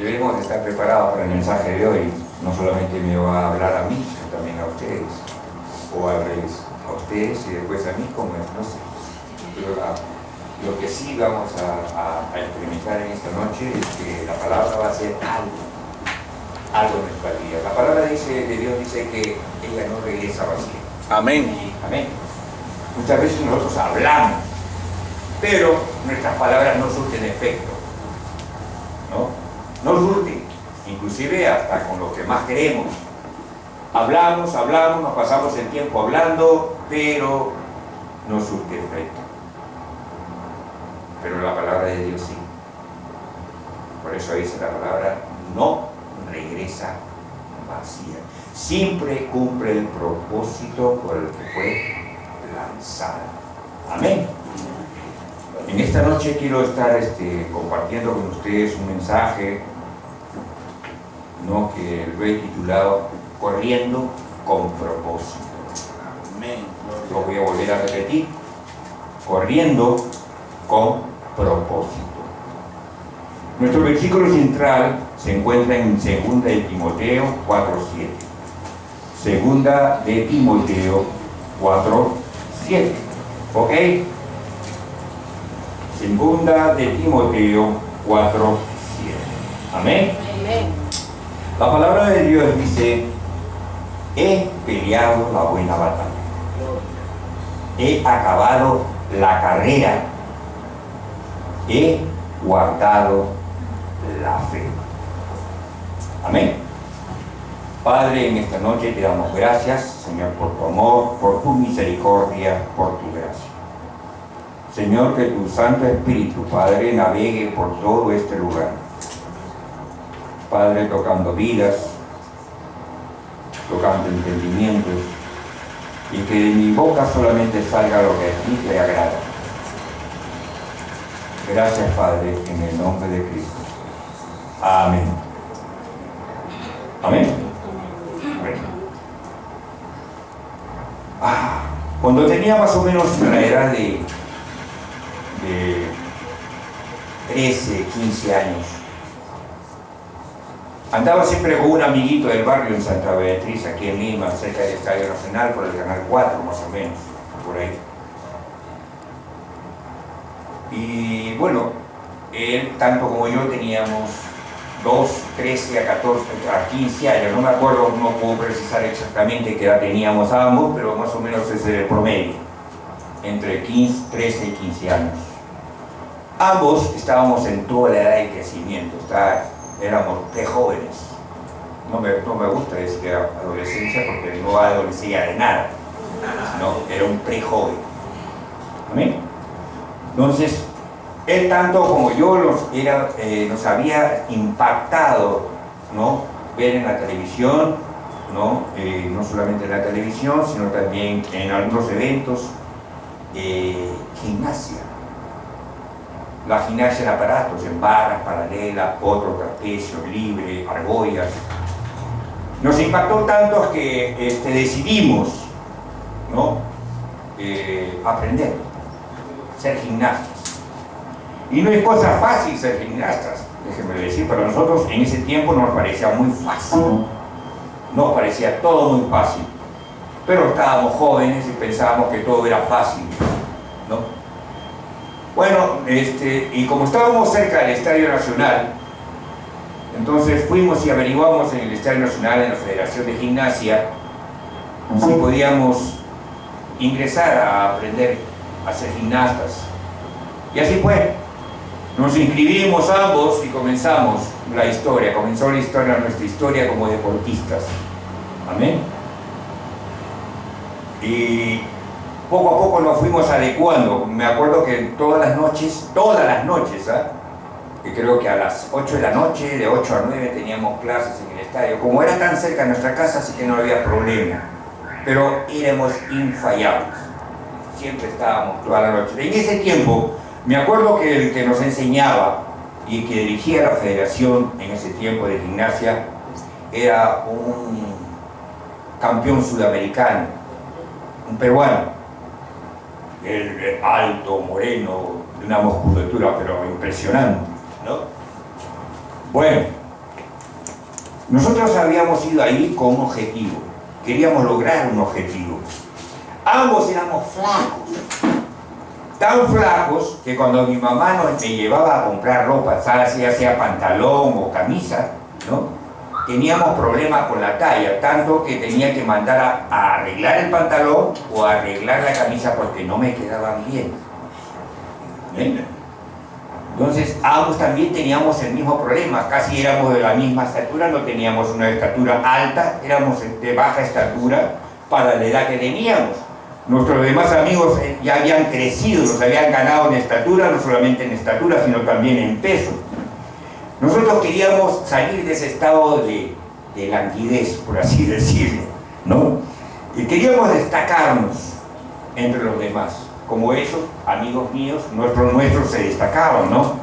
debemos estar preparados para el mensaje de hoy. No solamente me va a hablar a mí, sino también a ustedes, o al revés, a ustedes y después a mí, como es, no sé. Pero lo que sí vamos a experimentar en esta noche es que la palabra va a ser algo en nuestra vida. La palabra de Dios dice que ella no regresa vacía. Amén. Amén. Muchas veces nosotros hablamos, pero nuestras palabras no surten efecto, no surten, inclusive hasta con lo que más queremos. Hablamos, nos pasamos el tiempo hablando, pero no surte efecto. Pero la palabra de Dios sí. Por eso dice la palabra, no regresa vacía. Siempre cumple el propósito por el que fue lanzada. Amén. En esta noche quiero estar compartiendo con ustedes un mensaje, que lo he titulado Corriendo con propósito. Amén. Lo voy a volver a repetir. Corriendo con propósito. Nuestro versículo central se encuentra en 2 de Timoteo 4:7. 2 de Timoteo 4:7. ¿Ok? 2 de Timoteo 4:7. Amén. Amén. La palabra de Dios dice: he peleado la buena batalla, he acabado la carrera, he guardado la fe. Amén. Padre, en esta noche te damos gracias, Señor, por tu amor, por tu misericordia, por tu gracia. Señor, que tu Santo Espíritu, Padre, navegue por todo este lugar. Padre, tocando vidas, tocando entendimientos, y que de mi boca solamente salga lo que a ti te agrada. Gracias, Padre, en el nombre de Cristo. Amén. Amén. Amén. Cuando tenía más o menos la edad de 13, 15 años, andaba siempre con un amiguito del barrio en Santa Beatriz, aquí en Lima, cerca del Estadio Nacional, por el Canal 4 más o menos, por ahí. Y bueno, él, tanto como yo, teníamos 13 a 14, a 15 años, no me acuerdo, no puedo precisar exactamente qué edad teníamos ambos, pero más o menos ese era el promedio, entre 13 y 15 años. Ambos estábamos en toda la edad de crecimiento, éramos jóvenes. No me gusta decir adolescencia porque no adolecía de nada, sino era un prejoven. ¿Amén? Entonces, él tanto como yo nos había impactado, ¿no?, ver en la televisión, no solamente en la televisión, sino también en algunos eventos, gimnasia. La gimnasia en aparatos, en barras paralelas, potro, trapecio, libre, argollas. Nos impactó tanto que decidimos, aprender, ser gimnastas. Y no es cosa fácil ser gimnastas, déjenme decir, para nosotros en ese tiempo nos parecía muy fácil. Nos parecía todo muy fácil. Pero estábamos jóvenes y pensábamos que todo era fácil, ¿no? Bueno, y como estábamos cerca del Estadio Nacional, entonces fuimos y averiguamos en el Estadio Nacional, en la Federación de Gimnasia, si podíamos ingresar a aprender a ser gimnastas. Y así fue. Nos inscribimos ambos y comenzó nuestra historia como deportistas. Amén. Y poco a poco nos fuimos adecuando. Me acuerdo que todas las noches, que creo que a las 8 de la noche, de 8 a 9 teníamos clases en el estadio. Como era tan cerca de nuestra casa, así que no había problema. Pero éramos infallables. Siempre estábamos toda la noche. En ese tiempo, me acuerdo que el que nos enseñaba y que dirigía la federación en ese tiempo de gimnasia era un campeón sudamericano, un peruano. El alto, moreno, de una musculatura pero impresionante, ¿no? Bueno, Nosotros habíamos ido ahí con un objetivo, queríamos lograr un objetivo. Ambos éramos flacos, tan flacos que cuando mi mamá me llevaba a comprar ropa, ya sea pantalón o camisa, ¿no?, teníamos problemas con la talla, tanto que tenía que mandar a arreglar el pantalón o a arreglar la camisa porque no me quedaban bien. ¿Ven? Entonces, ambos también teníamos el mismo problema, casi éramos de la misma estatura, no teníamos una estatura alta, éramos de baja estatura para la edad que teníamos. Nuestros demás amigos ya habían crecido, nos habían ganado en estatura, no solamente en estatura, sino también en peso. Nosotros queríamos salir de ese estado de languidez, por así decirlo, ¿no? Y queríamos destacarnos entre los demás. Como esos amigos míos, nuestros se destacaban, ¿no?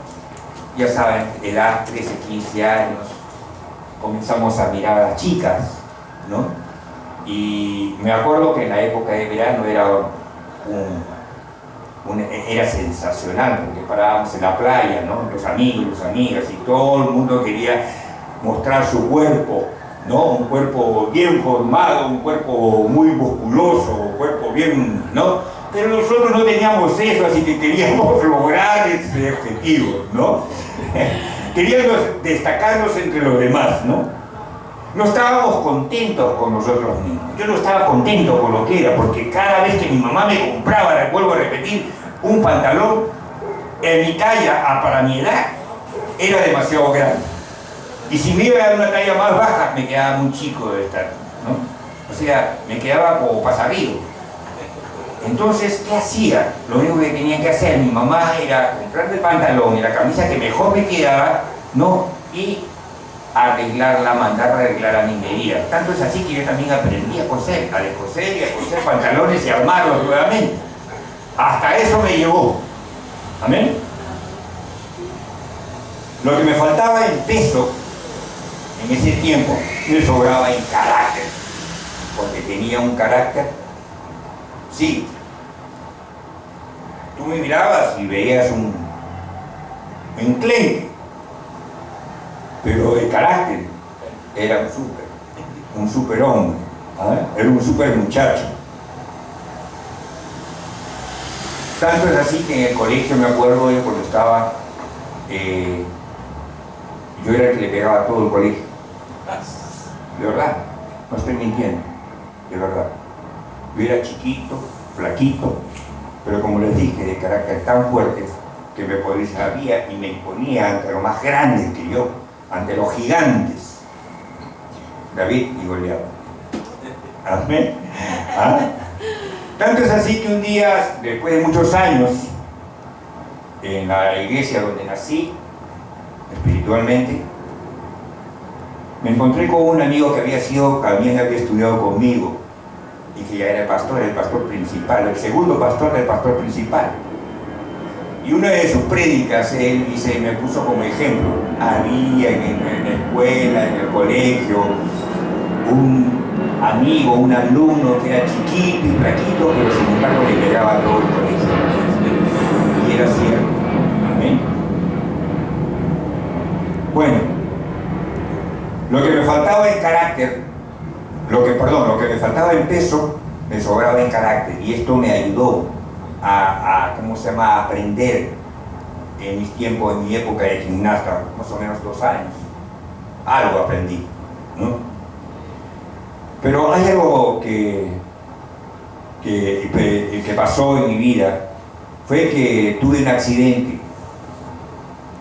Ya saben, edad 13, 15 años, comenzamos a mirar a las chicas, ¿no? Y me acuerdo que en la época de verano era sensacional, porque parábamos en la playa, ¿no?, los amigos, las amigas, y todo el mundo quería mostrar su cuerpo, ¿no?, un cuerpo bien formado, un cuerpo muy musculoso, un cuerpo bien, ¿no? Pero nosotros no teníamos eso, así que queríamos lograr ese objetivo, ¿no? Queríamos destacarnos entre los demás, ¿no? No estábamos contentos con nosotros mismos. Yo no estaba contento con lo que era, porque cada vez que mi mamá me compraba, vuelvo a repetir, un pantalón, en mi talla, para mi edad, era demasiado grande. Y si me iba a dar una talla más baja, me quedaba muy chico de estar, ¿no? O sea, me quedaba como pasarrido. Entonces, ¿qué hacía? Lo único que tenía que hacer mi mamá era comprarme el pantalón y la camisa que mejor me quedaba, ¿no?, y arreglarla, mandar a arreglar a mi medida. Tanto es así que yo también aprendí a coser y a coser pantalones y a armarlos nuevamente. Hasta eso me llevó. ¿Amén? Lo que me faltaba en peso, en ese tiempo, me sobraba en carácter. Porque tenía un carácter, sí. Tú me mirabas y veías un enclenque, pero de carácter era un super hombre, ¿eh? Era un super muchacho. Tanto es así que en el colegio, me acuerdo de cuando estaba, yo era el que le pegaba a todo el colegio. De verdad, no estoy mintiendo, de verdad. Yo era chiquito, flaquito, pero como les dije, de carácter tan fuerte que me sabía y me imponía ante los más grandes que yo, ante los gigantes, David y Goliat. Amén. ¿Ah? Tanto es así que un día, después de muchos años, en la iglesia donde nací, espiritualmente, me encontré con un amigo que también había estudiado conmigo, y que ya era el pastor principal, el segundo pastor del pastor principal. Y una de sus prédicas, él dice, me puso como ejemplo, había en la escuela, en el colegio, un amigo, un alumno que era chiquito y flaquito, pero sin embargo le pegaba a todo el colegio. Y era cierto. Amén. Bueno, lo que me faltaba en carácter, lo que me faltaba en peso, me sobraba en carácter, y esto me ayudó a aprender en mis tiempos, en mi época de gimnasta, más o menos 2 años. Algo aprendí, ¿no? Pero hay algo que pasó en mi vida, fue que tuve un accidente.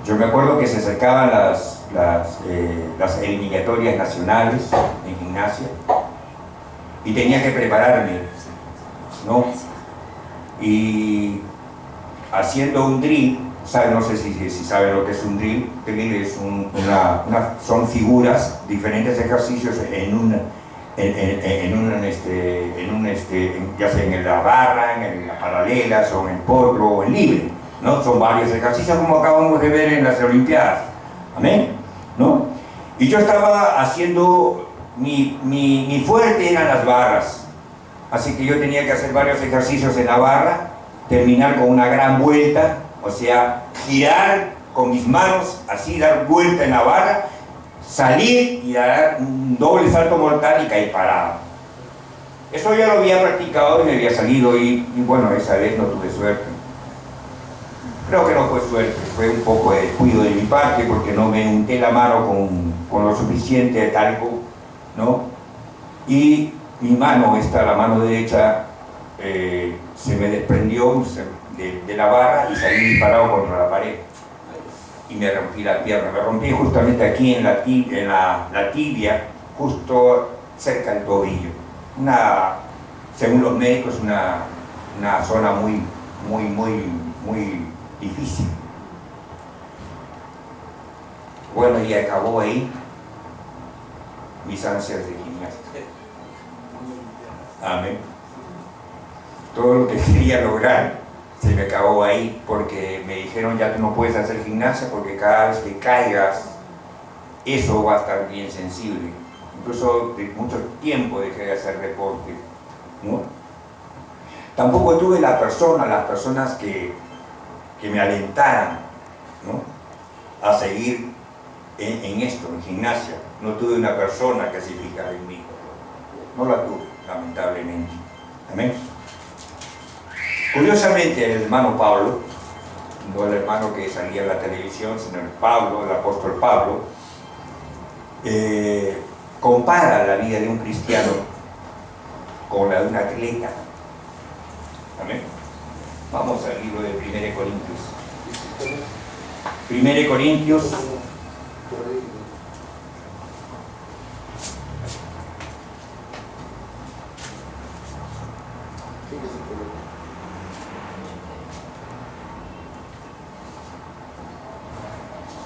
Yo me acuerdo que se acercaban las eliminatorias nacionales en gimnasia y tenía que prepararme, ¿no? Y haciendo un drill, no sé si saben lo que es un drill. Drill es son figuras, diferentes ejercicios ya sea en la barra, en las paralelas, o en el potro, o en libre, ¿no? Son varios ejercicios como acabamos de ver en las Olimpiadas. Amén, ¿no? Y yo estaba haciendo, mi fuerte eran las barras, así que yo tenía que hacer varios ejercicios en la barra, terminar con una gran vuelta, o sea, girar con mis manos, así dar vuelta en la barra, salir y dar un doble salto mortal y caer parado. Eso ya lo había practicado y me había salido y bueno, esa vez no tuve suerte. Creo que no fue suerte, fue un poco de descuido de mi parte porque no me unté la mano con lo suficiente de talco, ¿no? Y mi mano, la mano derecha, se me desprendió de la barra y salí disparado contra la pared. Y me rompí la pierna, me rompí justamente aquí en la tibia, justo cerca del tobillo. Según los médicos, una zona muy difícil. Bueno, y acabó ahí mis ansias de gimnasia. Amén. Todo lo que quería lograr se me acabó ahí porque me dijeron ya tú no puedes hacer gimnasia porque cada vez que caigas eso va a estar bien sensible. Incluso de mucho tiempo dejé de hacer deporte, ¿no? Tampoco tuve las personas que me alentaran, ¿no?, a seguir en esto, en gimnasia. No tuve una persona que se fijara en mí. No la tuve, lamentablemente. Amén. Curiosamente, el hermano Pablo, no el hermano que salía en la televisión, sino el apóstol Pablo, compara la vida de un cristiano con la de un atleta. Amén. Vamos al libro de 1 Corintios. 1 Corintios.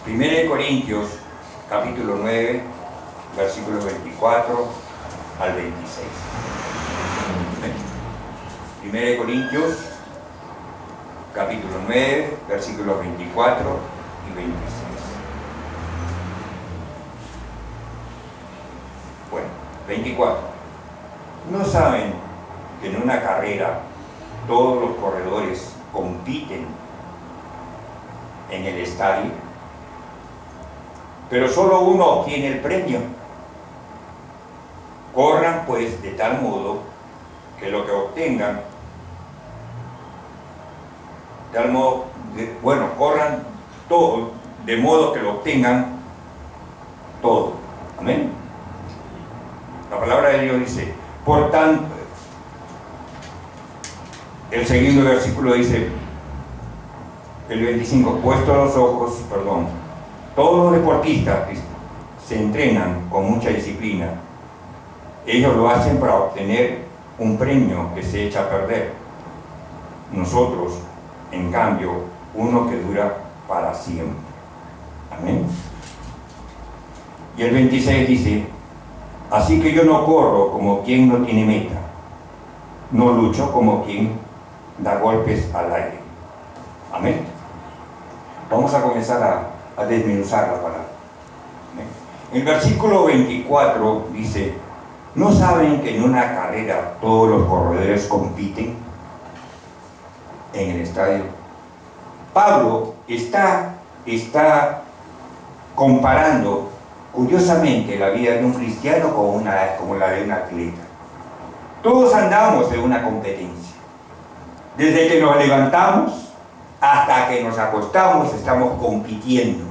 Primera de Corintios, capítulo 9, versículos 24 al 26. Primera de Corintios, capítulo 9, versículos 24 y 26. Bueno, 24. ¿No saben que en una carrera todos los corredores compiten en el estadio, pero solo uno obtiene el premio? Corran pues de tal modo que lo que obtengan, corran todo, de modo que lo obtengan todo. Amén. La palabra de Dios dice, por tanto, el segundo versículo dice, el 25, todos los deportistas se entrenan con mucha disciplina. Ellos lo hacen para obtener un premio que se echa a perder. Nosotros, en cambio, uno que dura para siempre. Amén. Y el 26 dice, así que yo no corro como quien no tiene meta, no lucho como quien da golpes al aire. Amén. Vamos a comenzar a desmenuzar la palabra. Amén. El versículo 24 dice, ¿no saben que en una carrera todos los corredores compiten en el estadio? Pablo está comparando curiosamente la vida de un cristiano como la de un atleta. Todos andamos en una competencia. Desde que nos levantamos hasta que nos acostamos estamos compitiendo.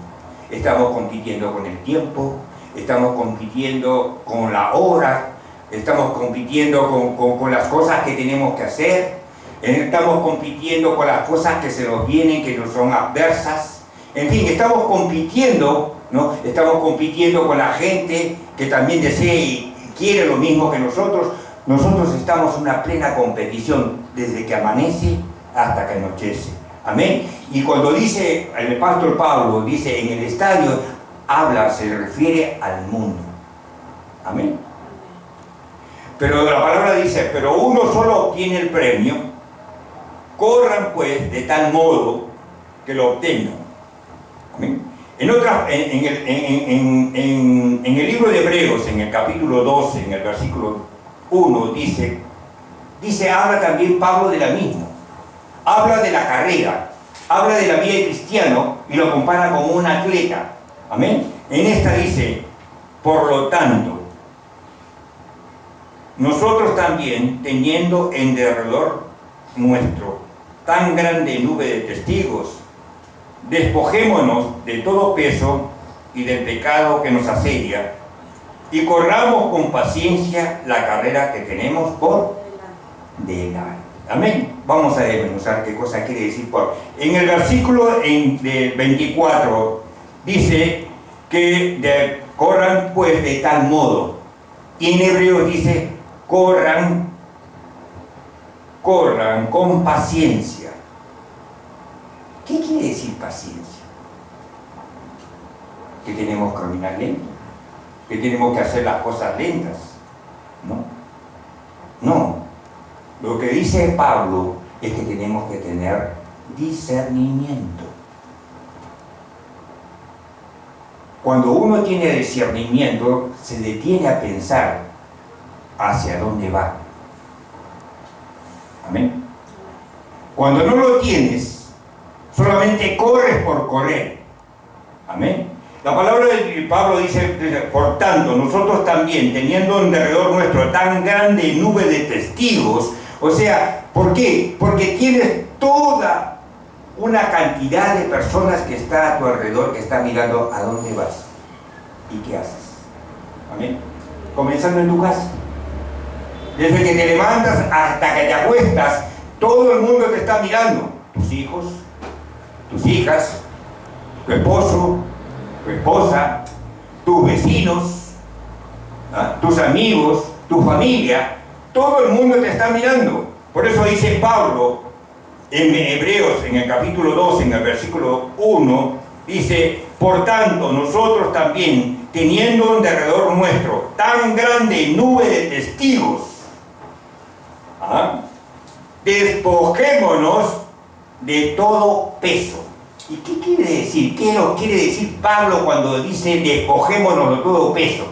Estamos compitiendo con el tiempo, estamos compitiendo con la hora, estamos compitiendo con las cosas que tenemos que hacer, estamos compitiendo con las cosas que se nos vienen, que nos son adversas. En fin, estamos compitiendo, ¿no? Estamos compitiendo con la gente que también desea y quiere lo mismo que nosotros. Nosotros estamos en una plena competición desde que amanece hasta que anochece. Amén. Y cuando dice el apóstol Pablo, dice en el estadio, se refiere al mundo. Amén. Pero la palabra dice, pero uno solo obtiene el premio. Corran pues de tal modo que lo obtengan. Amén. En el libro de Hebreos, en el capítulo 12, en el versículo 1, habla también Pablo de la misma. Habla de la carrera, habla de la vida de cristiano y lo compara con un atleta. Amén. En esta dice, Por lo tanto, nosotros también, teniendo en derredor nuestro tan grande nube de testigos, despojémonos de todo peso y del pecado que nos asedia, y corramos con paciencia la carrera que tenemos por delante. Amén. Vamos a desmenuzar qué cosa quiere decir por. En el versículo del 24 dice que corran pues de tal modo. Y en hebreo dice corran con paciencia. ¿Qué quiere decir paciencia? Que tenemos que caminar lento, que tenemos que hacer las cosas lentas. No. Lo que dice Pablo es que tenemos que tener discernimiento. Cuando uno tiene discernimiento, se detiene a pensar hacia dónde va. Amén. Cuando no lo tienes, solamente corres por correr. Amén. La palabra de Pablo dice, por tanto, nosotros también, teniendo en derredor nuestro tan grande nube de testigos. O sea, ¿por qué? Porque tienes toda una cantidad de personas que está a tu alrededor, que está mirando a dónde vas y qué haces. Amén. Comenzando en tu casa. Desde que te levantas hasta que te acuestas, todo el mundo te está mirando. Tus hijos, tus hijas, tu esposo, tu esposa, tus vecinos, tus amigos, tu familia. Todo el mundo te está mirando. Por eso dice Pablo en Hebreos, en el capítulo 2, en el versículo 1, dice, por tanto, nosotros también, teniendo en derredor nuestro tan grande nube de testigos, despojémonos de todo peso. ¿Y qué quiere decir? ¿Qué nos quiere decir Pablo cuando dice despojémonos de todo peso?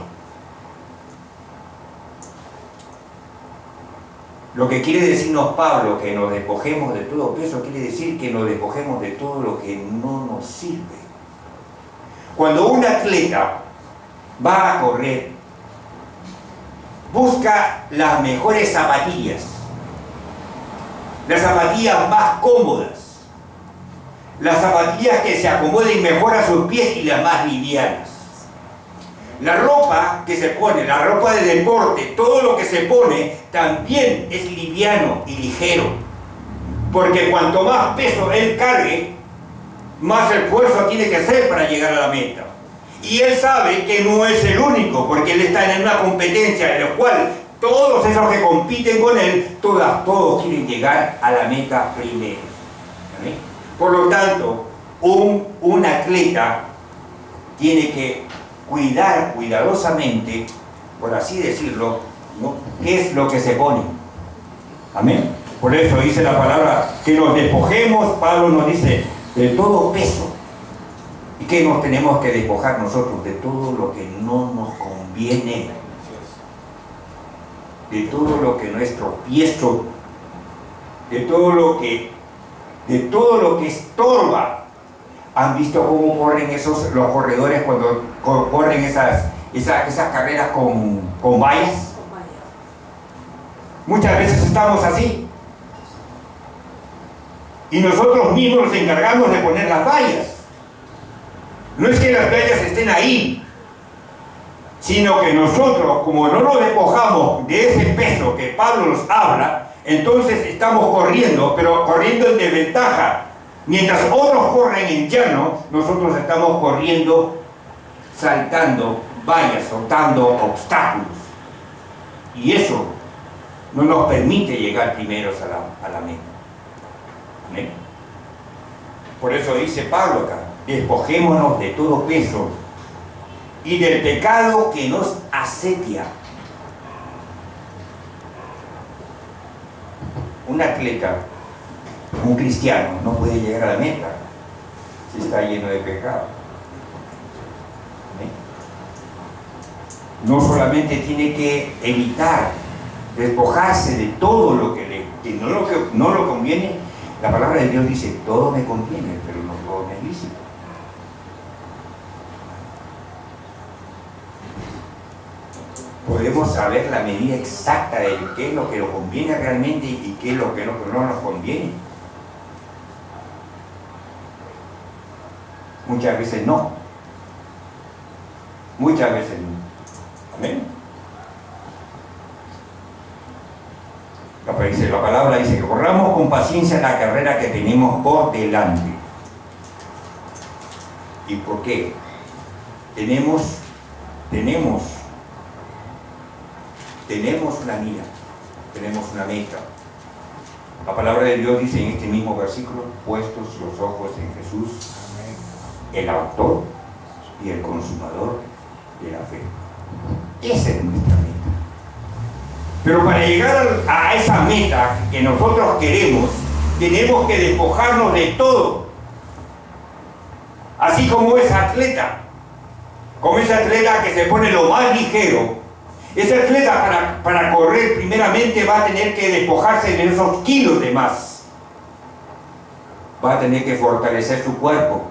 Lo que quiere decirnos Pablo, que nos despojemos de todo peso, quiere decir que nos despojemos de todo lo que no nos sirve. Cuando un atleta va a correr, busca las mejores zapatillas, las zapatillas más cómodas, las zapatillas que se acomoden mejor a sus pies y las más livianas. La ropa que se pone, la ropa de deporte, todo lo que se pone también es liviano y ligero, porque cuanto más peso él cargue, más esfuerzo tiene que hacer para llegar a la meta. Y él sabe que no es el único, porque él está en una competencia en la cual todos esos que compiten con él, todos quieren llegar a la meta primero. ¿Vale? Por lo tanto, un atleta tiene que cuidar cuidadosamente, por así decirlo, ¿no?, qué es lo que se pone. Amén. Por eso dice la palabra que nos despojemos. Pablo nos dice de todo peso, y que nos tenemos que despojar nosotros de todo lo que no nos conviene, de todo lo que no es tropiezo, de todo lo que estorba. ¿Han visto cómo corren los corredores cuando corren esas carreras con vallas? Muchas veces estamos así. Y nosotros mismos nos encargamos de poner las vallas. No es que las vallas estén ahí, sino que nosotros, como no nos despojamos de ese peso que Pablo nos habla, entonces estamos corriendo, pero corriendo en desventaja. Mientras otros corren en llano, nosotros estamos corriendo, saltando vallas, soltando obstáculos. Y eso no nos permite llegar primeros a la meta. ¿Amén? Por eso dice Pablo acá, despojémonos de todo peso y del pecado que nos asedia. Un atleta, un cristiano, no puede llegar a la meta si está lleno de pecado. ¿Amén? No solamente tiene que evitar, despojarse de todo lo que no lo conviene. La palabra de Dios dice, todo me conviene, pero no todo me es lícito. podemos saber la medida exacta de qué es lo que nos conviene realmente y qué es lo que no nos conviene. Muchas veces no. Muchas veces no. Amén. La palabra dice que corramos con paciencia la carrera que tenemos por delante. ¿Y por qué? Tenemos una mira, tenemos una meta. La palabra de Dios dice en este mismo versículo: puestos los ojos en Jesús, el autor y el consumador de la fe. Esa es nuestra meta. Pero para llegar a esa meta que nosotros queremos, tenemos que despojarnos de todo. Así como ese atleta que se pone lo más ligero, ese atleta para correr primeramente va a tener que despojarse de esos kilos de más. Va a tener que fortalecer su cuerpo.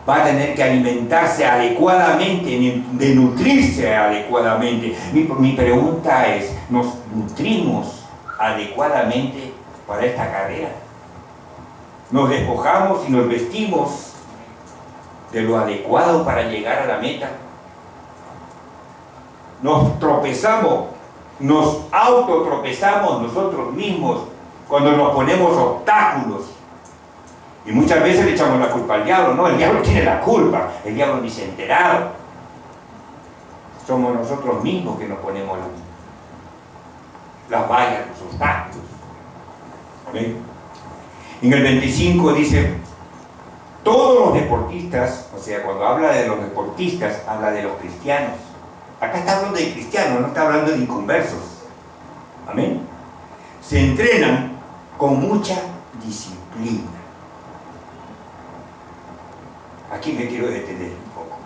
Va a tener que alimentarse adecuadamente, de nutrirse adecuadamente. Mi pregunta es, ¿nos nutrimos adecuadamente para esta carrera? ¿Nos despojamos y nos vestimos de lo adecuado para llegar a la meta? Nos tropezamos, nos autotropezamos nosotros mismos cuando nos ponemos obstáculos. Y muchas veces le echamos la culpa al diablo. No, el diablo tiene la culpa, el diablo ni se ha enterado. Somos nosotros mismos que nos ponemos las vallas, los obstáculos. ¿Ven? En el 25 dice: todos los deportistas, o sea, cuando habla de los deportistas, habla de los cristianos. Acá está hablando de cristianos, no está hablando de inconversos. Amén. Se entrenan con mucha disciplina. Aquí me quiero detener un poco.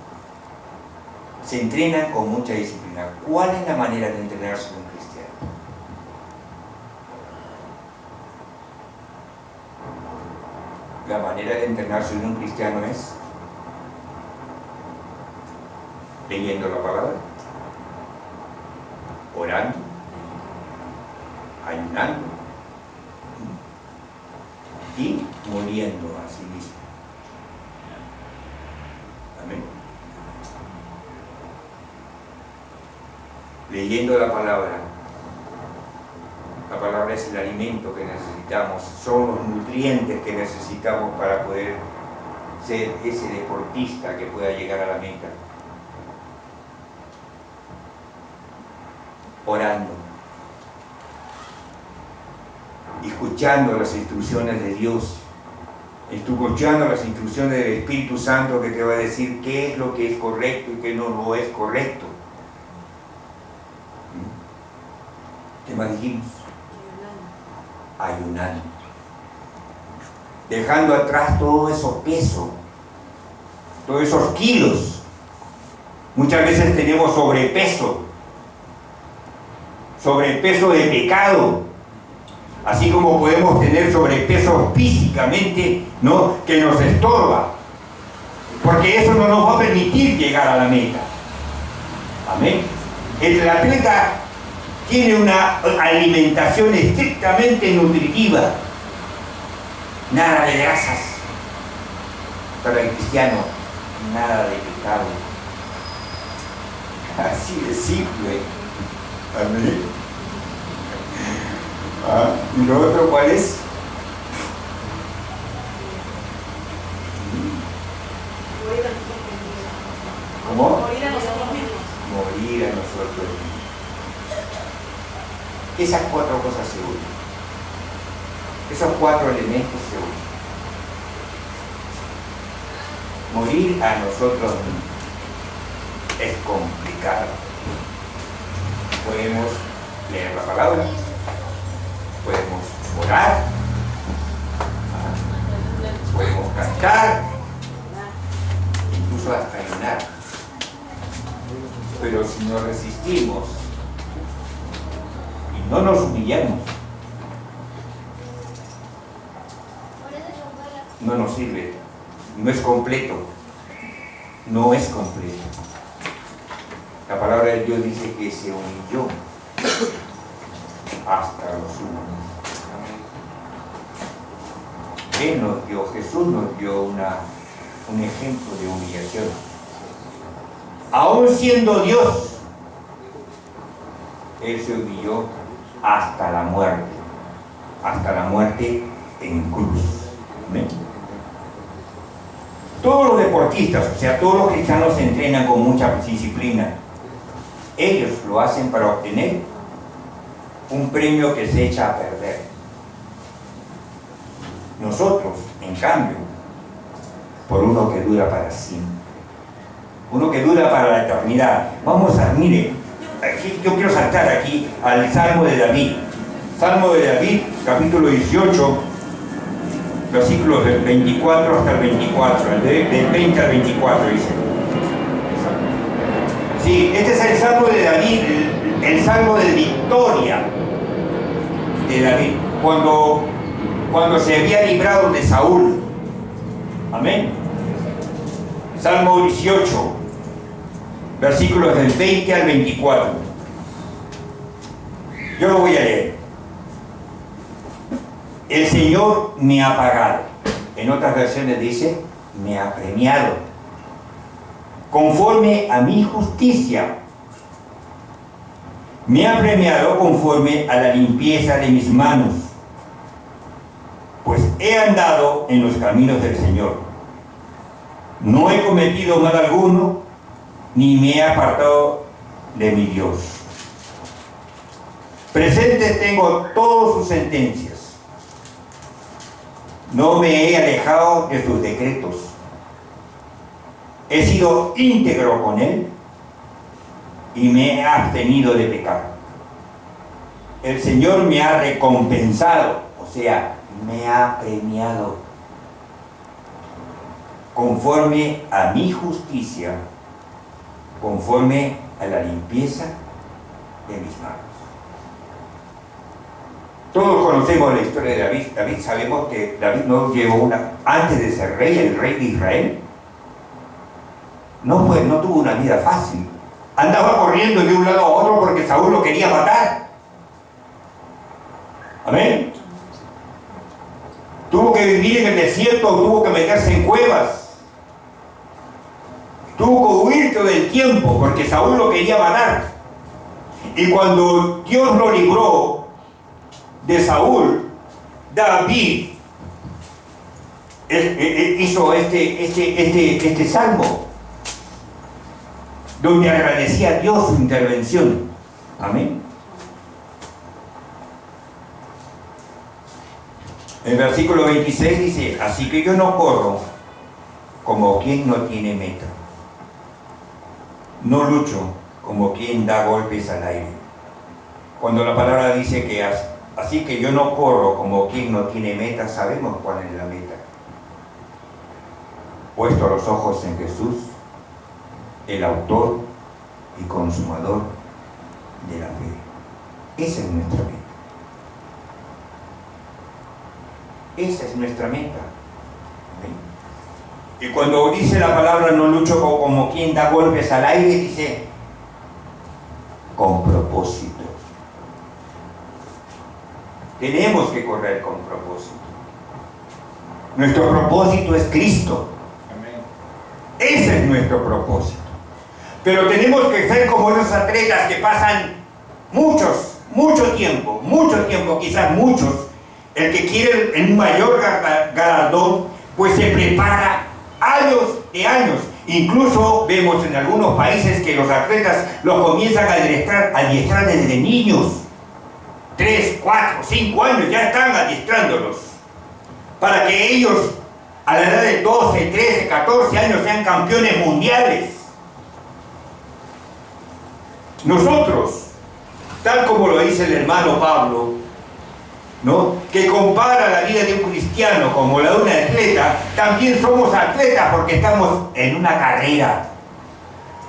Se entrenan con mucha disciplina. ¿Cuál es la manera de entrenarse un cristiano? La manera de entrenarse en un cristiano es leyendo la palabra, orando, ayunando y muriendo a sí mismo. Amén. Leyendo la palabra. La palabra es el alimento que necesitamos, son los nutrientes que necesitamos para poder ser ese deportista que pueda llegar a la meta. Orando, escuchando las instrucciones de Dios, escuchando las instrucciones del Espíritu Santo que te va a decir qué es lo que es correcto y qué no lo es correcto. ¿Qué más dijimos? Ayunando, dejando atrás todo eso peso, todos esos kilos. Muchas veces tenemos sobrepeso de pecado, así como podemos tener sobrepeso físicamente, ¿no?, que nos estorba, porque eso no nos va a permitir llegar a la meta. Amén. El atleta tiene una alimentación estrictamente nutritiva, nada de grasas. Para el cristiano, nada de pecado. Así de simple. Amén. ¿Y lo otro cuál es? ¿Cómo? Morir a nosotros mismos. Morir a nosotros mismos. Esas cuatro cosas se unen. Esos cuatro elementos se unen. Morir a nosotros mismos es complicado. Podemos leer la palabra, podemos orar, podemos cantar, incluso hasta ayunar. Pero si nos resistimos y no nos humillamos, no nos sirve, no es completo, no es completo. La palabra de Dios dice que se humilló hasta lo sumo. Él nos dio, Jesús nos dio un ejemplo de humillación. Aún siendo Dios, Él se humilló hasta la muerte en cruz. ¿Amén? Todos los deportistas, o sea, todos los cristianos se entrenan con mucha disciplina. Ellos lo hacen para obtener un premio que se echa a perder. Nosotros, en cambio, por uno que dura para siempre. Uno que dura para la eternidad. Vamos a, mire, aquí, yo quiero saltar aquí al Salmo de David. Salmo de David, capítulo 18, versículos del 24 hasta el 24, del 20 al 24 dice. Sí, este es el Salmo de David, el Salmo de victoria de David, cuando se había librado de Saúl. Amén. Salmo 18, versículos del 20 al 24. Yo lo voy a leer. El Señor me ha pagado. En otras versiones dice, me ha premiado, conforme a mi justicia. Me ha premiado conforme a la limpieza de mis manos, pues he andado en los caminos del Señor. No he cometido mal alguno, ni me he apartado de mi Dios. Presente tengo todas sus sentencias. No me he alejado de sus decretos. He sido íntegro con Él y me he abstenido de pecar. El Señor me ha recompensado, o sea, me ha premiado, conforme a mi justicia, conforme a la limpieza de mis manos. Todos conocemos la historia de David. David, sabemos que David no llevó antes de ser rey, el rey de Israel, no tuvo una vida fácil. Andaba corriendo de un lado a otro porque Saúl lo quería matar. Amén. Tuvo que vivir en el desierto, tuvo que meterse en cuevas. Tuvo que huir todo el tiempo porque Saúl lo quería matar. Y cuando Dios lo libró de Saúl, David hizo este salmo donde agradecía a Dios su intervención. Amén. El versículo 26 dice, así que yo no corro como quien no tiene meta, no lucho como quien da golpes al aire. Cuando la palabra dice que así que yo no corro como quien no tiene meta, sabemos cuál es la meta. Puesto los ojos en Jesús, el autor y consumador de la fe. Esa es nuestra meta. Esa es nuestra meta. ¿Sí? Y cuando dice la palabra no lucho como quien da golpes al aire, dice con propósito. Tenemos que correr con propósito. Nuestro propósito es Cristo. Amén. Ese es nuestro propósito. Pero tenemos que ser como esos atletas que pasan mucho tiempo, quizás muchos. El que quiere un mayor galardón, pues se prepara años de años. Incluso vemos en algunos países que los atletas los comienzan a adiestrar desde niños. 3, 4, 5 años ya están adiestrándolos para que ellos a la edad de 12, 13, 14 años sean campeones mundiales. Nosotros, tal como lo dice el hermano Pablo, ¿no?, que compara la vida de un cristiano como la de un atleta, también somos atletas porque estamos en una carrera,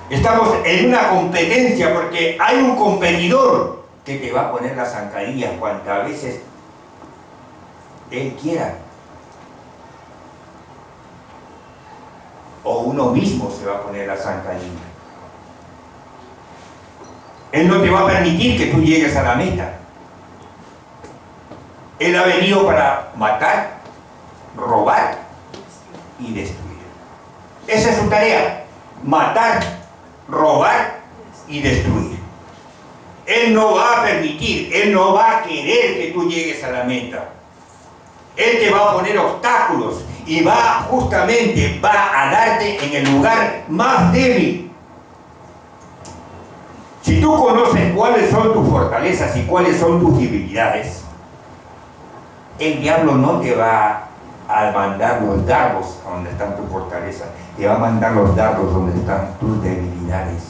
estamos en una competencia porque hay un competidor que te va a poner la zancadilla cuantas veces él quiera. O uno mismo se va a poner la zancadilla. Él no te va a permitir que tú llegues a la meta. Él ha venido para matar, robar y destruir. Esa es su tarea: matar, robar y destruir. Él no va a permitir, Él no va a querer que tú llegues a la meta. Él te va a poner obstáculos y justamente va a darte en el lugar más débil. Si tú conoces cuáles son tus fortalezas y cuáles son tus debilidades, el diablo no te va a mandar los dardos a donde están tus fortalezas, te va a mandar los dardos donde están tus debilidades.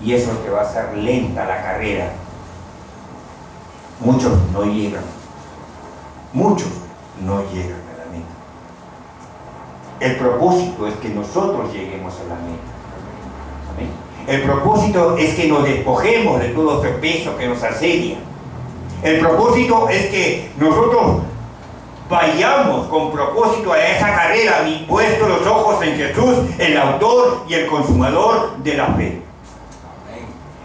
Y eso te va a hacer lenta la carrera. Muchos no llegan. Muchos no llegan a la meta. El propósito es que nosotros lleguemos a la meta. ¿Amén? El propósito es que nos despojemos de todo ese peso que nos asedia. El propósito es que nosotros vayamos con propósito a esa carrera, puesto los ojos en Jesús, el autor y el consumador de la fe.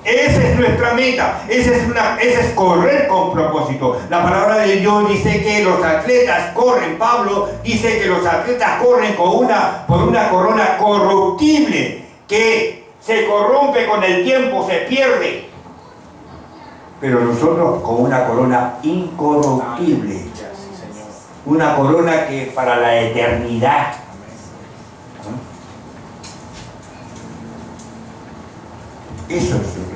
Esa es nuestra meta, esa es correr con propósito. La palabra de Dios dice que los atletas corren, Pablo dice que los atletas corren por una corona corruptible, que se corrompe con el tiempo, se pierde. Pero nosotros con una corona incorruptible, una corona que para la eternidad. Eso es.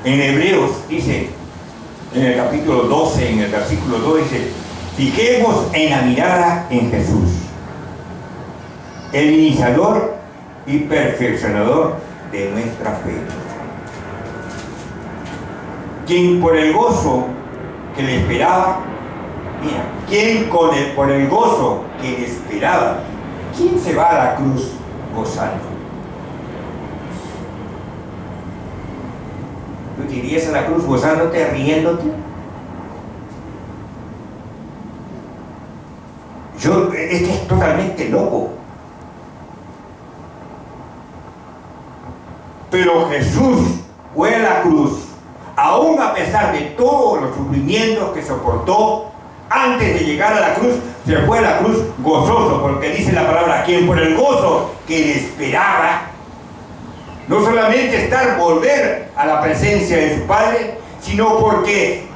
En Hebreos dice, en el capítulo 12, en el versículo 2 dice: fijemos en la mirada en Jesús, el iniciador y perfeccionador de nuestra fe, quien por el gozo que le esperaba, por el gozo que le esperaba, ¿quién se va a la cruz gozando? ¿Tú te irías a la cruz gozándote, riéndote? Este es totalmente loco. Pero Jesús fue a la cruz, aún a pesar de todos los sufrimientos que soportó antes de llegar a la cruz, se fue a la cruz gozoso, porque dice la palabra, quien por el gozo que le esperaba, no solamente volver a la presencia de su Padre, sino porque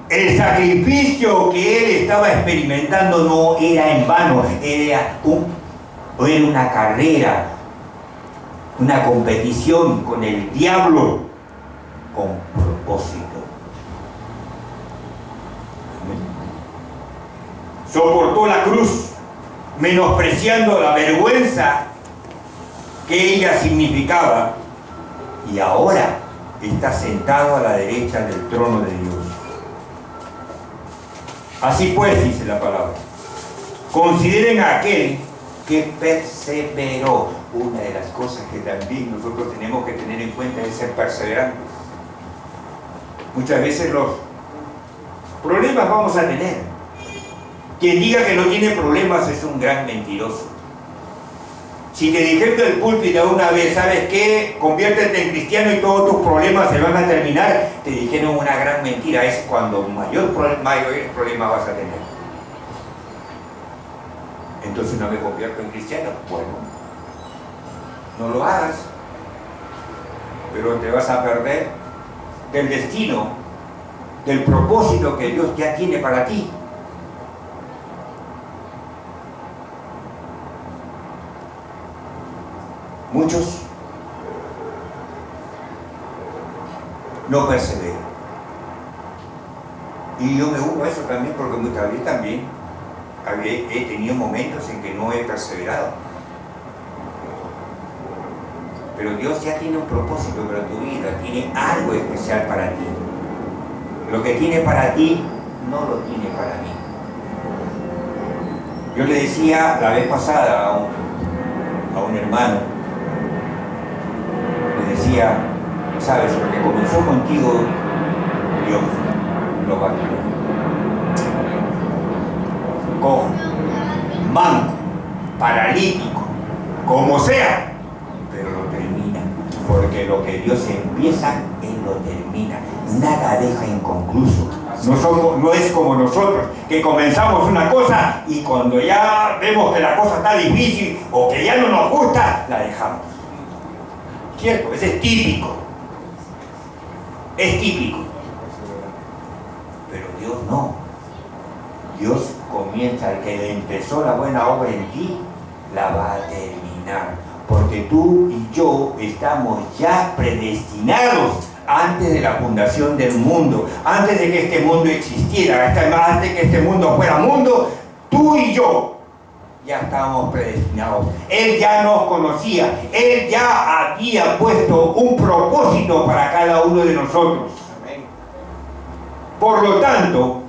el sacrificio que él estaba experimentando no era en vano, era una carrera, una competición con el diablo con propósito. Soportó la cruz, menospreciando la vergüenza que ella significaba, y ahora está sentado a la derecha del trono de Dios. Así pues, dice la palabra, consideren a aquel que perseveró. Una de las cosas que también nosotros tenemos que tener en cuenta es ser perseverantes. Muchas veces los problemas vamos a tener. Quien diga que no tiene problemas es un gran mentiroso. Si te dijeron del púlpito una vez, ¿sabes qué? Conviértete en cristiano y todos tus problemas se van a terminar, te dijeron una gran mentira. Es cuando mayor problema vas a tener. Entonces no me convierto en cristiano. Bueno, no lo hagas, pero te vas a perder del destino, del propósito que Dios ya tiene para ti. Muchos no perseveran. Y yo me uno a eso también, porque muchas veces también he tenido momentos en que no he perseverado. Pero Dios ya tiene un propósito para tu vida, tiene algo especial para ti. Lo que tiene para ti, no lo tiene para mí. Yo le decía la vez pasada a un hermano, decía, sabes, lo que comenzó contigo, Dios lo va a terminar. Cojo, manco, paralítico, como sea, pero lo termina. Porque lo que Dios empieza, Él lo termina. Nada deja inconcluso. No es como nosotros, que comenzamos una cosa y cuando ya vemos que la cosa está difícil o que ya no nos gusta, la dejamos. ¿Cierto? Ese es típico. Es típico. Pero Dios no. Dios comienza, el que empezó la buena obra en ti, la va a terminar. Porque tú y yo estamos ya predestinados antes de la fundación del mundo, antes de que este mundo existiera, antes de que este mundo fuera mundo, tú y yo ya estábamos predestinados. Él ya nos conocía, Él ya había puesto un propósito para cada uno de nosotros. Por lo tanto,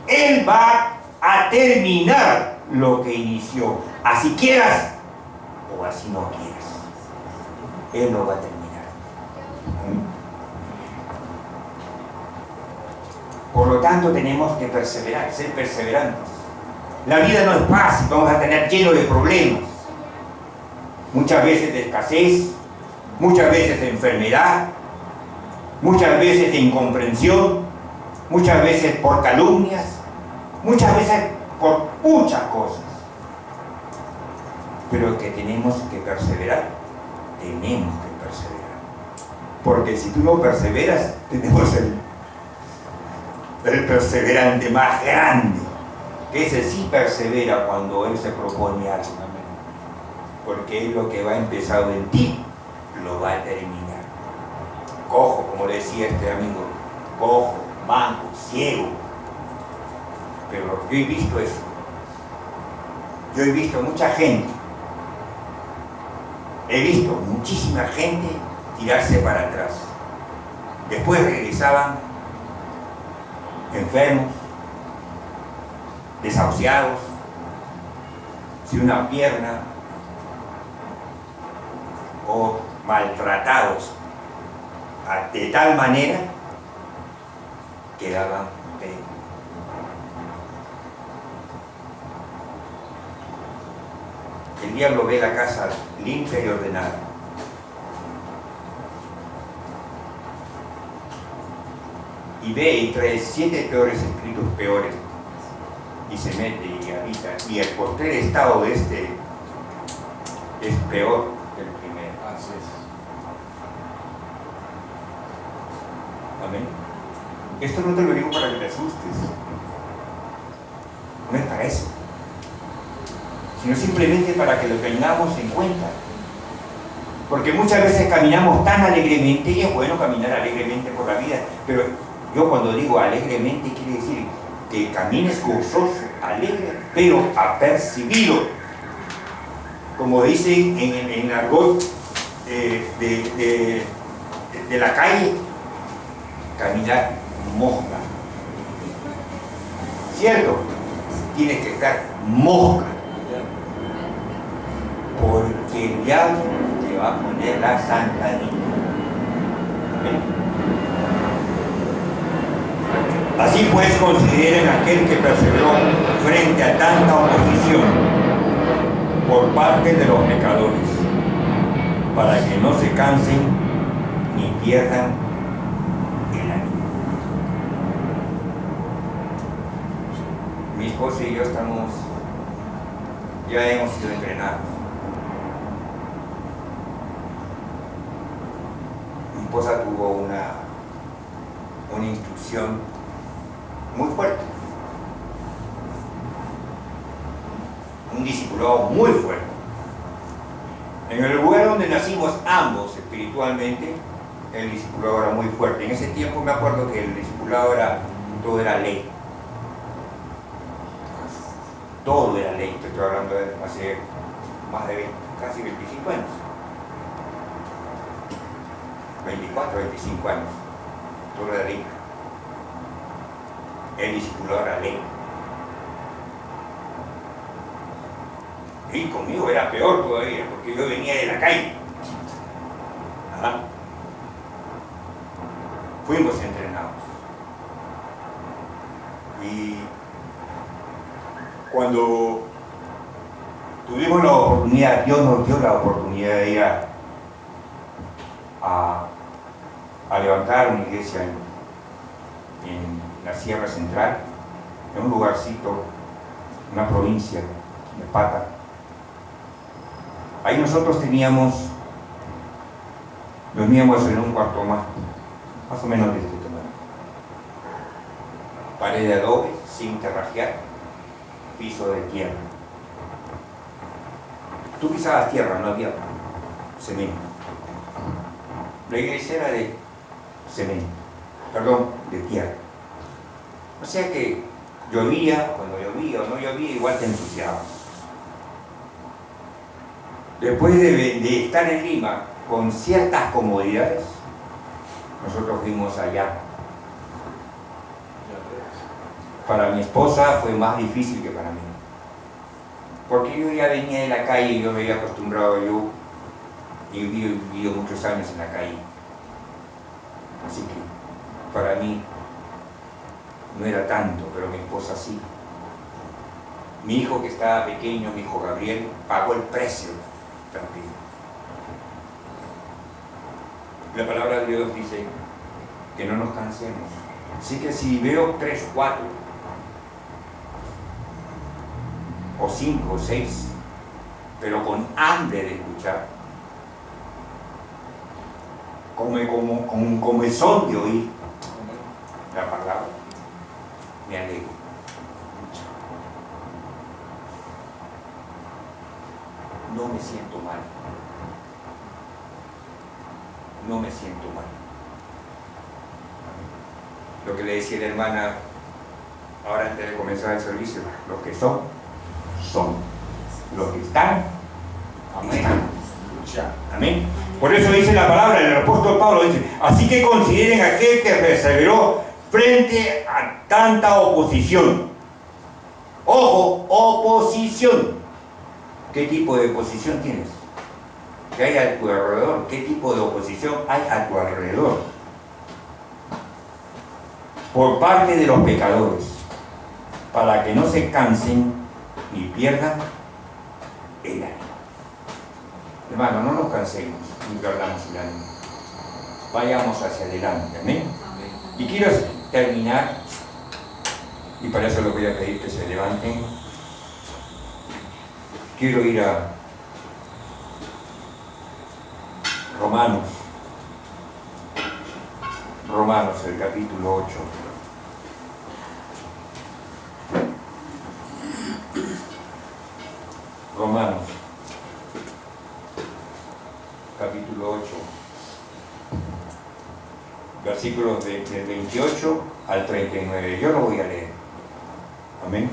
Él va a terminar lo que inició, así quieras o así no quieras. Él lo va a terminar. Por lo tanto, tenemos que perseverar, ser perseverantes. La vida no es fácil, vamos a tener lleno de problemas. Muchas veces de escasez, muchas veces de enfermedad, muchas veces de incomprensión, muchas veces por calumnias, muchas veces por muchas cosas. Pero que tenemos que perseverar, tenemos que perseverar. Porque si tú no perseveras, tenemos el perseverante más grande, que ese sí persevera cuando él se propone algo, porque él lo que va empezado en ti, lo va a terminar. Cojo, como decía este amigo, cojo, manco, ciego. Pero yo he visto eso. Yo he visto mucha gente, he visto muchísima gente tirarse para atrás. Después regresaban enfermos, desahuciados, sin una pierna o maltratados de tal manera que daban pena. El diablo ve la casa limpia y ordenada. Y ve y trae 7 peores espíritus peores y se mete y habita. Y el postrer estado de este es peor que el primero. Así es. Amén. Esto no te lo digo para que te asustes. No es para eso. Sino simplemente para que lo tengamos en cuenta. Porque muchas veces caminamos tan alegremente, y es bueno caminar alegremente por la vida, pero yo cuando digo alegremente quiere decir que camines gozoso, alegre, pero apercibido. Como dicen en el argot de la calle, caminar mosca. ¿Cierto? Tienes que estar mosca. Porque el diablo te va a poner la zancadilla. ¿Amén? Así pues, consideren aquel que perseveró frente a tanta oposición por parte de los pecadores, para que no se cansen ni pierdan el ánimo. Mi esposa y yo ya hemos sido entrenados. Mi esposa tuvo una instrucción muy fuerte, un discipulado muy fuerte. En el lugar donde nacimos ambos espiritualmente, el discipulado era muy fuerte. En ese tiempo me acuerdo que el discipulado todo era ley. Todo era ley, te estoy hablando de hace más de casi 25 años. 24, 25 años. Todo era ley. El discipulado era ley. Y conmigo era peor todavía, porque yo venía de la calle. ¿Ah? Fuimos entrenados. Y cuando tuvimos la oportunidad, Dios nos dio la oportunidad de ir a, a levantar una iglesia en la Sierra Central, en un lugarcito, una provincia de Pata. Ahí nosotros dormíamos en un cuarto más o menos de este tamaño. Pared de adobe, sin terrajear, piso de tierra. Tú pisabas tierra, no había cemento. La iglesia era de cemento, de tierra. O sea que llovía, cuando llovía o no llovía, igual te ensuciabas. Después de estar en Lima con ciertas comodidades, nosotros fuimos allá. Para mi esposa fue más difícil que para mí, porque yo ya venía de la calle y yo me había acostumbrado, yo he vivido muchos años en la calle, así que para mí no era tanto, pero mi esposa sí. Mi hijo que estaba pequeño, mi hijo Gabriel, pagó el precio también. La palabra de Dios dice que no nos cansemos. Así que si veo 3, 4, o 5, o 6, pero con hambre de escuchar, con comezón de oír la palabra, me alegro. No me siento mal. No me siento mal. Lo que le decía la hermana ahora antes de comenzar el servicio, los que son, son. Los que están, están. Amén. Por eso dice la palabra, el apóstol Pablo dice, así que consideren aquel que perseveró frente a tanta oposición. Ojo, oposición. ¿Qué tipo de oposición tienes? ¿Qué hay a tu alrededor? ¿Qué tipo de oposición hay a tu alrededor? Por parte de los pecadores, para que no se cansen ni pierdan el ánimo. Hermano, no nos cansemos ni perdamos el ánimo. Vayamos hacia adelante, amén. Y quiero terminar, y para eso les voy a pedir que se levanten. Quiero ir a Romanos, el capítulo 8. Romanos, capítulo 8, versículos del 28 al 39. Yo lo voy a leer. Amén.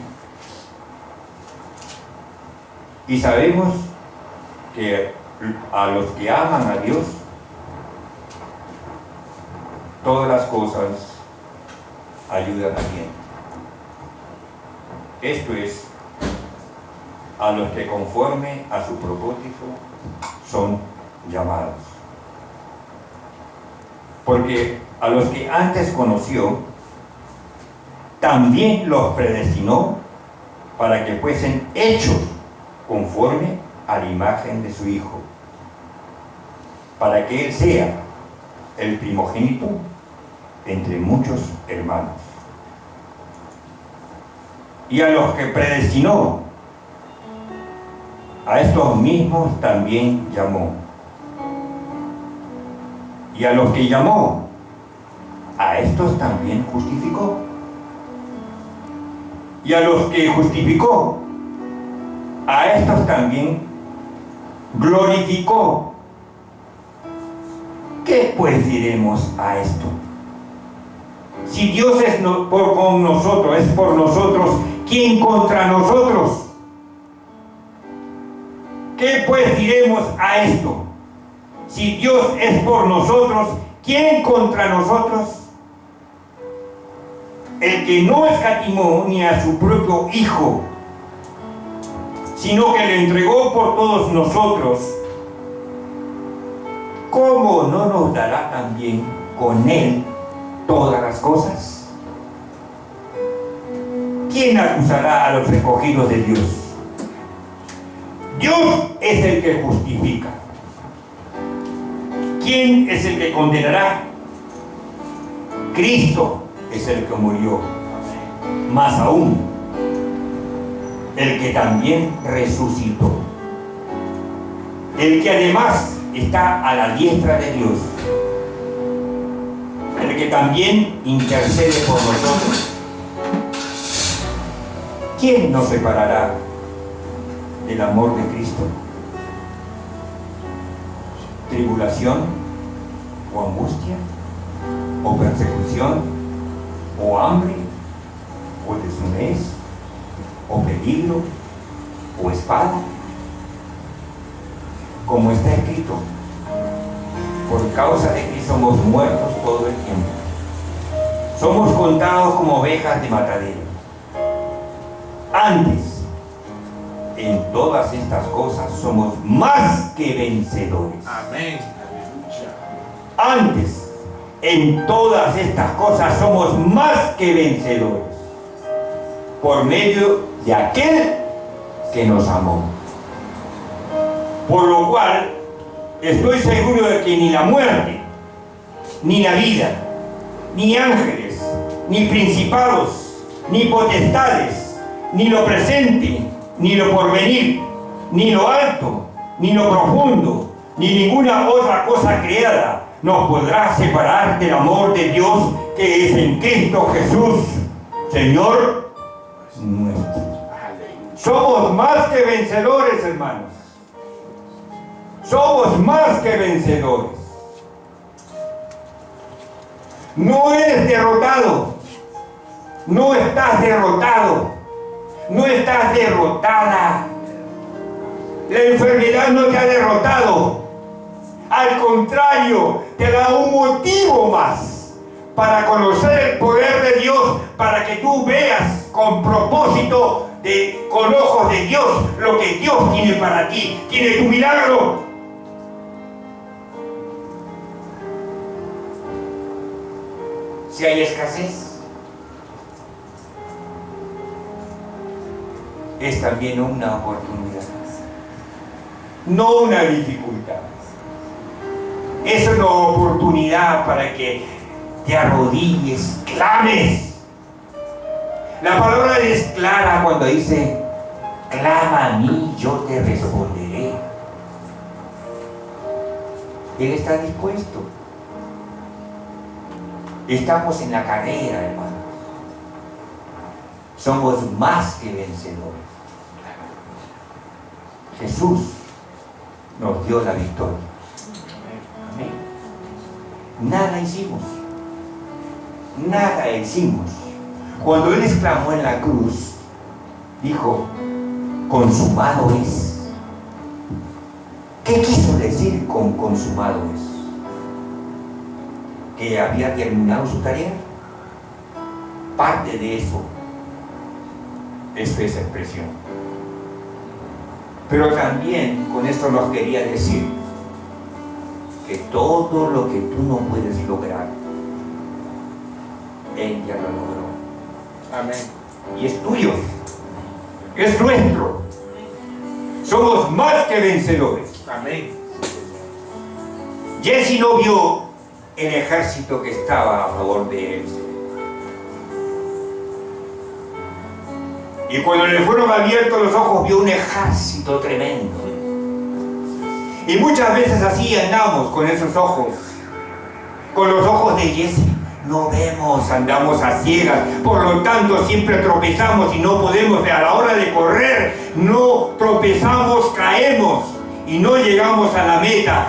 Y sabemos que a los que aman a Dios, todas las cosas ayudan a bien. Esto es, a los que conforme a su propósito son llamados. Porque a los que antes conoció, también los predestinó para que fuesen hechos conforme a la imagen de su Hijo, para que Él sea el primogénito entre muchos hermanos. Y a los que predestinó, a estos mismos también llamó. Y a los que llamó, a estos también justificó. Y a los que justificó, a estos también glorificó. ¿Qué pues diremos a esto? Si Dios es con nosotros, es por nosotros, ¿quién contra nosotros? ¿Qué pues diremos a esto? Si Dios es por nosotros, ¿quién contra nosotros? El que no escatimó ni a su propio Hijo, sino que le entregó por todos nosotros, ¿cómo no nos dará también con Él todas las cosas? ¿Quién acusará a los escogidos de Dios? Dios es el que justifica. ¿quién es el que condenará? Cristo es el que murió. Más aún, el que también resucitó. El que además está a la diestra de Dios. El que también intercede por nosotros. ¿Quién nos separará del amor de Cristo? ¿Tribulación? ¿O angustia? ¿O persecución? ¿O hambre? ¿O desnudez? ¿O peligro? ¿O espada? Como está escrito, por causa de que somos muertos todo el tiempo. Somos contados como ovejas de matadero. Antes, en todas estas cosas somos más que vencedores. Amén. Antes, en todas estas cosas somos más que vencedores. Por medio de aquel que nos amó. Por lo cual, estoy seguro de que ni la muerte, ni la vida, ni ángeles, ni principados, ni potestades, ni lo presente, ni lo porvenir, ni lo alto, ni lo profundo, ni ninguna otra cosa creada nos podrá separar del amor de Dios que es en Cristo Jesús, Señor nuestro. Somos más que vencedores, hermanos. Somos más que vencedores. No eres derrotado. No estás derrotado. No estás derrotada. La enfermedad no te ha derrotado. Al contrario, te da un motivo más para conocer el poder de Dios, para que tú veas con propósito, con ojos de Dios, lo que Dios tiene para ti. Tiene tu milagro. Si hay escasez, es también una oportunidad, no una dificultad. Es una oportunidad para que te arrodilles, clames. La palabra es clara cuando dice, clama a mí, yo te responderé. Él está dispuesto. Estamos en la carrera, hermanos. Somos más que vencedores. Jesús nos dio la victoria. Amén. Nada hicimos. Nada hicimos. Cuando Él exclamó en la cruz, dijo, consumado es. ¿Qué quiso decir con consumado es? ¿Que había terminado su tarea? Parte de eso es esa expresión. Pero también con esto nos quería decir que todo lo que tú no puedes lograr, Él ya lo logró. Amén. Y es tuyo, es nuestro. Somos más que vencedores. Amén. Jesse no vio el ejército que estaba a favor de él. Y cuando le fueron abiertos los ojos, vio un ejército tremendo. Y muchas veces así andamos con esos ojos, con los ojos de Jesse. No vemos, andamos a ciegas, por lo tanto siempre tropezamos y no podemos, a la hora de correr, no tropezamos, caemos y no llegamos a la meta.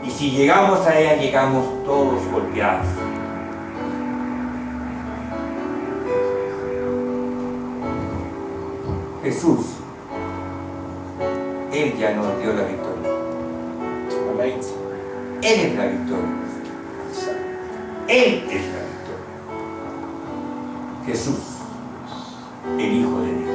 Y si llegamos a ella, llegamos todos golpeados. Jesús, Él ya nos dio la victoria. Amén. Él es la victoria. Él es la victoria. Jesús, el Hijo de Dios.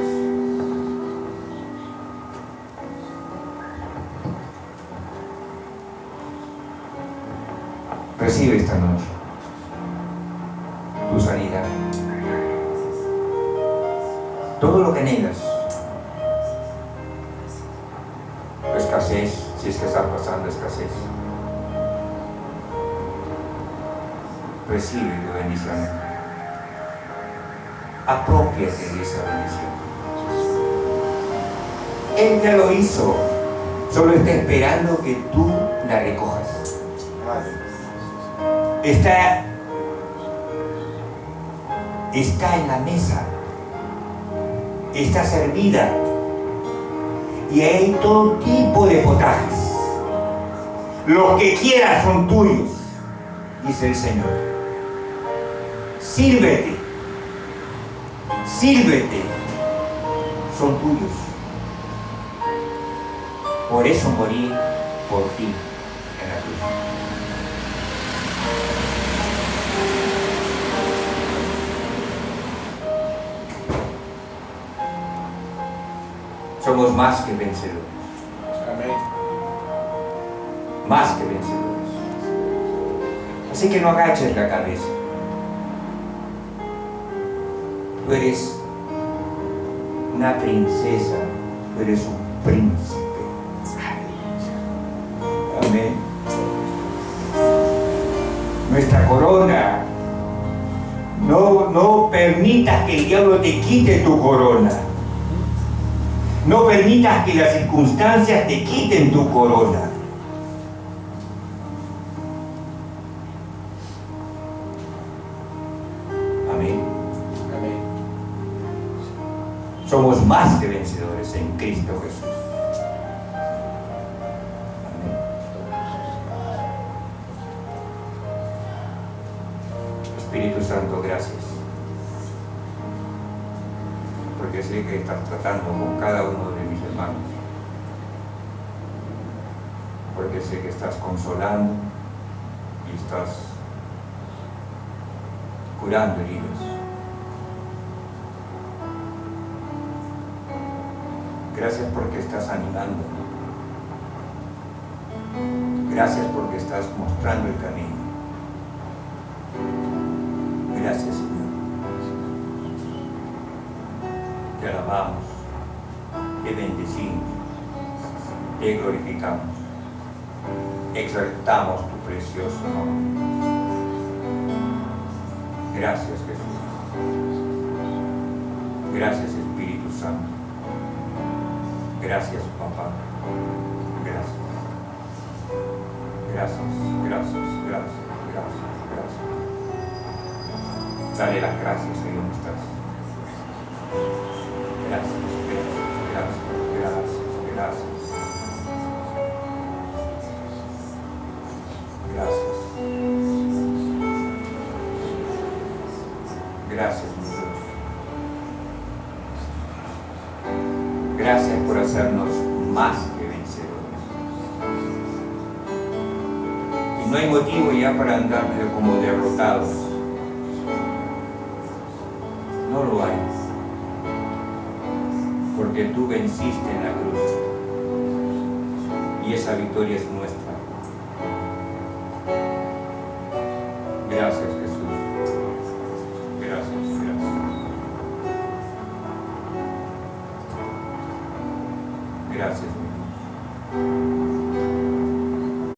Recibe esta noche tu sanidad. Todo lo que anhelas, tu escasez, si es que estás pasando escasez, recibe tu bendición. Aprópiate de esa bendición. Él ya lo hizo, solo está esperando que tú la recojas. Está en la mesa, está servida y hay todo tipo de potajes. Los que quieras son tuyos, dice el Señor. Sírvete, son tuyos. Por eso morí por ti en la cruz. Somos más que vencedores. Amén. Más que vencedores. Así que no agaches la cabeza. Tú eres una princesa, tú eres un príncipe. Amén. Nuestra corona. No permitas que el diablo te quite tu corona. No permitas que las circunstancias te quiten tu corona. Amén. Amén. Somos más que vencedores en Cristo Jesús. Amén. Espíritu Santo, gracias. Porque sé que estás tratando con cada uno de mis hermanos. Porque sé que estás consolando y estás curando heridas. Gracias porque estás animando. Gracias porque estás mostrando el camino. Gracias, Señor. Te alabamos, te bendecimos, te glorificamos, exaltamos tu precioso nombre. Gracias, Jesús. Gracias, Espíritu Santo. Gracias, Papá. Gracias. Gracias, gracias, gracias, gracias, gracias. Dale las gracias ahí donde estás. Gracias, gracias, gracias, gracias. Gracias. Gracias, mi Dios. Gracias por hacernos más que vencedores. Y no hay motivo ya para andar como derrotados. No lo hay. Porque tú venciste en la cruz y esa victoria es nuestra. Gracias,